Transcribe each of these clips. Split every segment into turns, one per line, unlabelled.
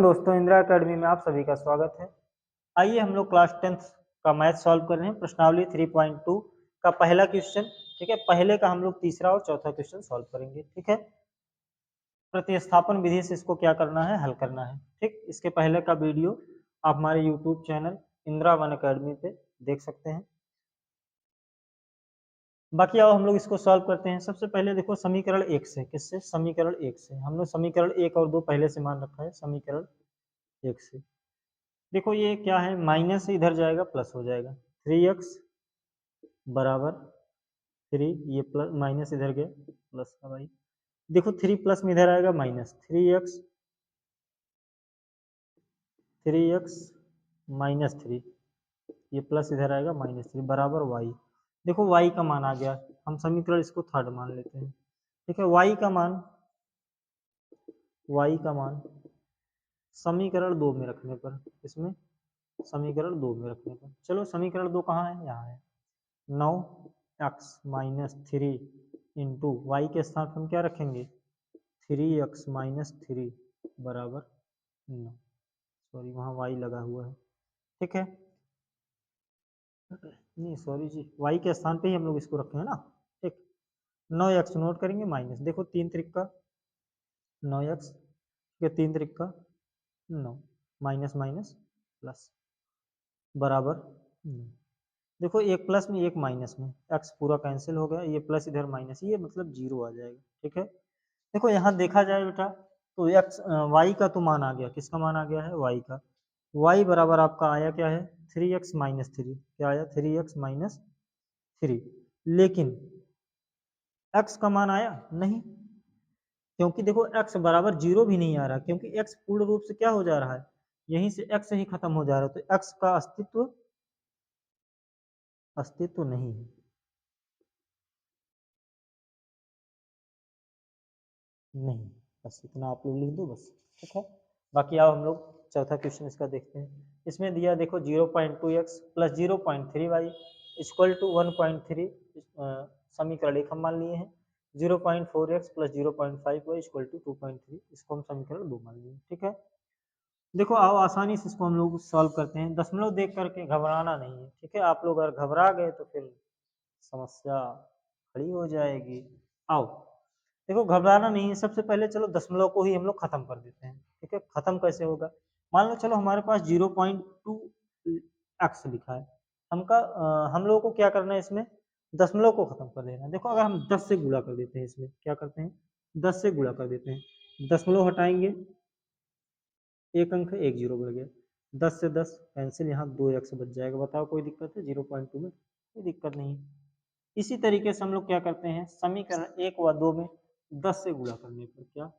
दोस्तों, इंदिरा अकेडमी में आप सभी का स्वागत है। आइए हम लोग क्लास 10th का मैथ सॉल्व कर रहे हैं। प्रश्नावली 3.2 का पहला क्वेश्चन, ठीक है। पहले का हम लोग तीसरा और चौथा क्वेश्चन सॉल्व करेंगे, ठीक है। प्रतिस्थापन विधि से इसको क्या करना है, हल करना है, ठीक। इसके पहले का वीडियो आप हमारे YouTube channel Indira one academy पे देख सकते हैं। बाकी आओ हम लोग इसको सॉल्व करते हैं। सबसे पहले देखो समीकरण 1 से, किससे? समीकरण 1 से। हम लोग समीकरण 1 और 2 पहले से मान रखा है। समीकरण 1 से देखो ये क्या है, माइनस इधर जाएगा प्लस हो जाएगा। 3x बराबर 3, ये प्लस माइनस इधर गया प्लस का भाई। देखो 3 प्लस में इधर आएगा माइनस, 3x माइनस 3, ये प्लस इधर आएगा माइनस 3 बराबर y। देखो y का मान आ गया। हम समीकरण इसको थर्ड मान लेते हैं, ठीक है। y का मान समीकरण 2 में रखने पर, इसमें समीकरण 2 में रखने पर, चलो समीकरण 2 कहाँ है? यहाँ है। 9x माइनस 3 इंटू वाई के स्थान पर हम क्या रखेंगे? 3x माइनस 3 बराबर 9। सॉरी, वहाँ y लगा हुआ है, ठीक है। नहीं सॉरी जी, y के स्थान पे ही हम लोग इसको रखे हैं ना, ठीक। 9x नोट करेंगे माइनस, देखो 3 त्रिक 9x, ये 3 त्रिक 9, माइनस माइनस प्लस बराबर 9। देखो एक प्लस में एक माइनस में, x पूरा कैंसिल हो गया, ये प्लस इधर माइनस, ये मतलब 0 आ जाएगा, ठीक है। देखो यहाँ देखा जाए बेटा तो x y का तो मान आ गया। किसका मान आ गया है? y का। y बराबर आपका आया क्या है? 3x minus 3। क्या आया? 3x minus 3। लेकिन x का मान आया नहीं, क्योंकि देखो x बराबर 0 भी नहीं आ रहा, क्योंकि x पूर्ण रूप से क्या हो जा रहा है, यहीं से x ही खत्म हो जा रहा है, तो x का अस्तित्व नहीं है। नहीं, बस इतना आप लोग लिख दो बस, ठीक है। बाकी आओ हम लोग चौथा क्वेश्चन इसका देखते हैं। इसमें दिया देखो 0.2x plus 0.3y equal to 1.3, समीकरण 1 हम मान लिए हैं। 0.4x plus 0.5y equal to 2.3, इसको हम समीकरण 2 मान लिए, ठीक है। देखो आओ आसानी से इसको हम लोग सॉल्व करते हैं। दशमलव देख करके घबराना नहीं है, ठीक है। आप लोग अगर घबरा गए तो फिर समस्या खड़ी हो जाएगी। आओ देखो घबराना नहीं है। सबसे पहले चलो दशमलव को ही हम लोग खत्म कर देते हैं, ठीक है। खत्म कैसे होगा? मान लो चलो हमारे पास 0.2x लिखा है। हम लोगों को क्या करना है, इसमें दशमलव को खत्म कर देना है। देखो अगर हम 10 से गुणा कर देते हैं, इसमें क्या करते हैं, 10 से गुणा कर देते हैं। दशमलव हटाएंगे, एक अंक है, एक जीरो बढ़ गया। 10 से 10 कैंसिल, यहाँ 2x बच जाएगा। बताओ कोई दिक्कत है? 0.2 में कोई दिक्कत नहीं। इसी तरीके से हम लोग क्या करते हैं, समीकरण 1 व 2 में 10 से गुणा करने पर क्या,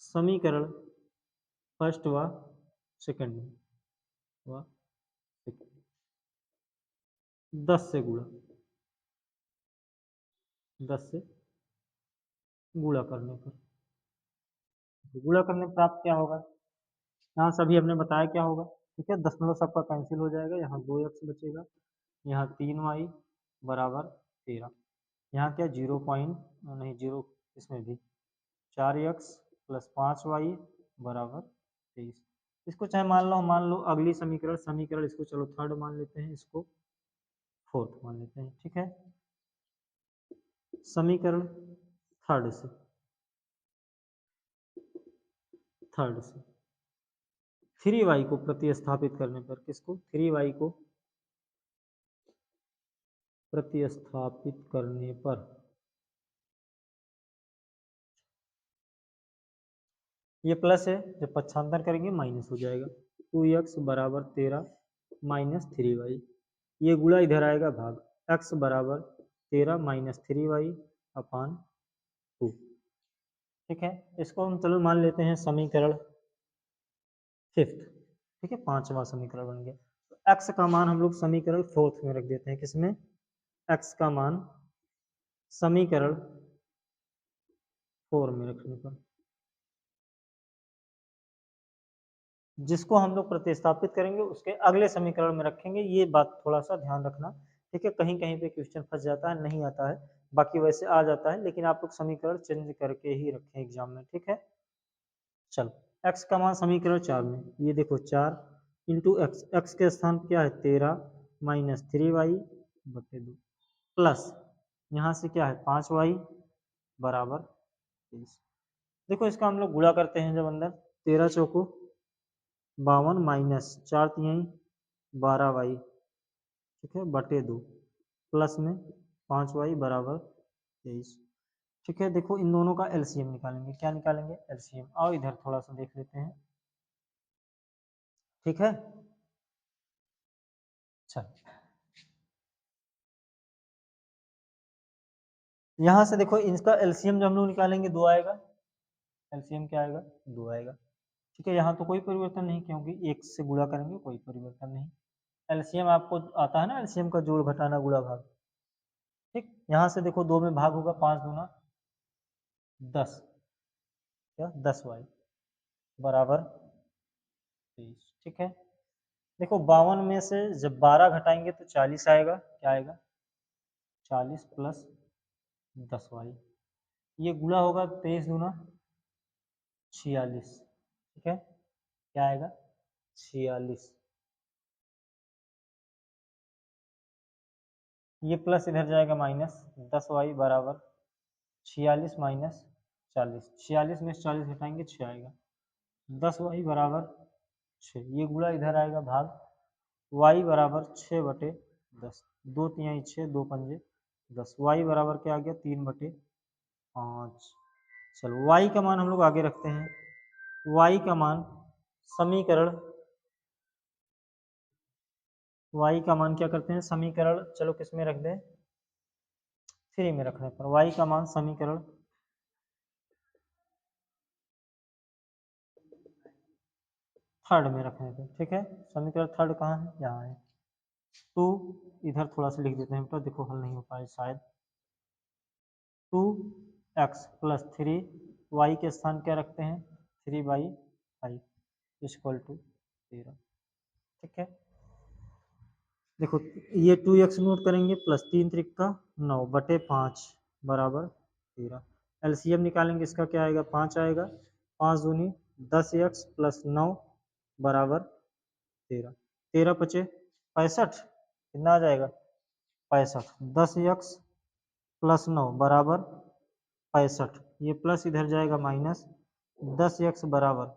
समीकरण फर्स्ट व सेकंड में व सेकंड 10 से गुणा, 10 से गुणा करने पर, गुणा करने पर आप क्या होगा, यहाँ सभी हमने बताया क्या होगा, ठीक है। दशमलव सबका कैंसिल हो जाएगा, यहाँ 2x बचेगा, यहाँ 3y बराबर 13, यहाँ क्या 0 पॉइंट नहीं 0, इसमें भी 4x प्लस 5y बराबर 23। इसको चाहे मान लो अगली समीकरण इसको चलो थर्ड मान लेते हैं, इसको फोर्थ मान लेते हैं, ठीक है। समीकरण थर्ड से 3y को प्रतिस्थापित करने पर, किसको? 3y को प्रतिस्थापित करने पर ये प्लस है, जब पक्षांतर करेंगे माइनस हो जाएगा। 2x बराबर 13 माइनस 3y, ये गुणा इधर आएगा भाग, x बराबर 13 माइनस 3y अपान 2, ठीक है। इसको हम चलो मान लेते हैं समीकरण फिफ्थ, ठीक है। पांचवा समीकरण बन गया। तो x का मान हम लोग समीकरण फोर्थ में रख देते हैं। किसमें? x का मान समीकरण 4 में रखने पर, जिसको हम लोग प्रतिस्थापित करेंगे उसके अगले समीकरण में रखेंगे। ये बात थोड़ा सा ध्यान रखना, ठीक है। कहीं कहीं पे क्वेश्चन फंस जाता है, नहीं आता है, बाकी वैसे आ जाता है, लेकिन आप लोग समीकरण चेंज करके ही रखें एग्जाम में, ठीक है। चलो एक्स का मान समीकरण 4 में, ये देखो 4 इंटू एक्स, एक्स के स्थान पे क्या है 13 माइनस 3y/2 प्लस यहाँ से क्या है 5y बराबर 23। देखो इसका हम लोग गुणा करते हैं, जब अंदर 13 चौको 52 माइनस 4 तिहाई 12y, ठीक है, बटे 2 प्लस में 5y बराबर 23। ठीक है, देखो इन दोनों का एलसीएम निकालेंगे। क्या निकालेंगे? एलसीएम। आओ इधर थोड़ा सा देख लेते हैं। ठीक है, चल यहाँ से देखो इसका एलसीएम जब हम लोग निकालेंगे 2 आएगा। एलसीएम क्या आएगा? 2 आएगा। ठीक है, यहाँ तो कोई परिवर्तन नहीं, क्योंकि एक से गुणा करेंगे, कोई परिवर्तन नहीं। एलसीएम आपको आता है ना, एलसीएम का जोड़ घटाना गुणा भाग। ठीक, यहाँ से देखो 2 में भाग होगा, 5 दूना 10, क्या 10y बराबर 23। ठीक है, देखो 52 में से जब 12 घटाएंगे तो 40 आएगा। क्या आएगा? 40 प्लस 10y, ये गुणा होगा 23 दूना 46। ठीक है, क्या आएगा? 46। ये प्लस इधर जाएगा माइनस, 10y बराबर 46 माइनस 40, 46 में से 40 घटाएंगे 6 आएगा। 10y बराबर 6, ये गुणा इधर आएगा भाग, y बराबर 6/10, 2 तिहाई 6, 2 पंजे 10, y बराबर क्या आ गया? 3/5। चलो y का मान हम लोग आगे रखते हैं। y का मान समीकरण, y का मान क्या करते हैं? समीकरण, चलो किस में रख दें? 3 में रखने पर y का मान समीकरण थर्ड में रखने पे। ठीक है, समीकरण थर्ड कहाँ है? यहाँ है। तो इधर थोड़ा सा लिख देते हैं बेटा, देखो हल नहीं हो पाए शायद। 2x प्लस 3y के स्थान क्या रखते हैं? 3/5 इक्वल टू 13। ठीक है, देखो ये 2x नोट करेंगे, प्लस 3 त्रिका 9/5 बराबर 13। एलसीएम निकालेंगे, इसका क्या आएगा? 5 आएगा। 5 दूनी 10x प्लस 9 बराबर 13। 13 पचे 65, कितना आ जाएगा? 65। 10x प्लस 9 बराबर 65, ये प्लस इधर जाएगा माइनस, 10x बराबर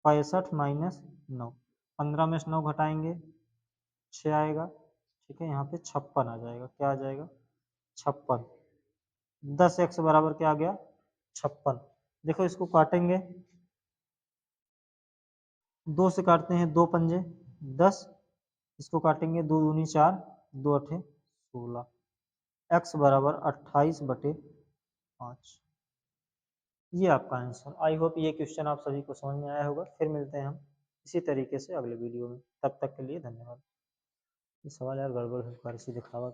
65 माइनस 9, 15 में से 9 घटाएंगे 6 आएगा। ठीक है, यहाँ पे 56 आ जाएगा। क्या आ जाएगा? 56। 10x बराबर क्या आ गया? 56। देखो इसको काटेंगे, 2 से काटते हैं, 2 पंजे 10, इसको काटेंगे 2 दूनी 4, 2 अठे 16, x बराबर 28/5। ये आपका आंसर। आई होप ये क्वेश्चन आप सभी को समझ में आया होगा। फिर मिलते हैं हम इसी तरीके से अगले वीडियो में। तब तक के लिए धन्यवाद। ये सवाल यार गड़बड़ है, कार इसी दिखावा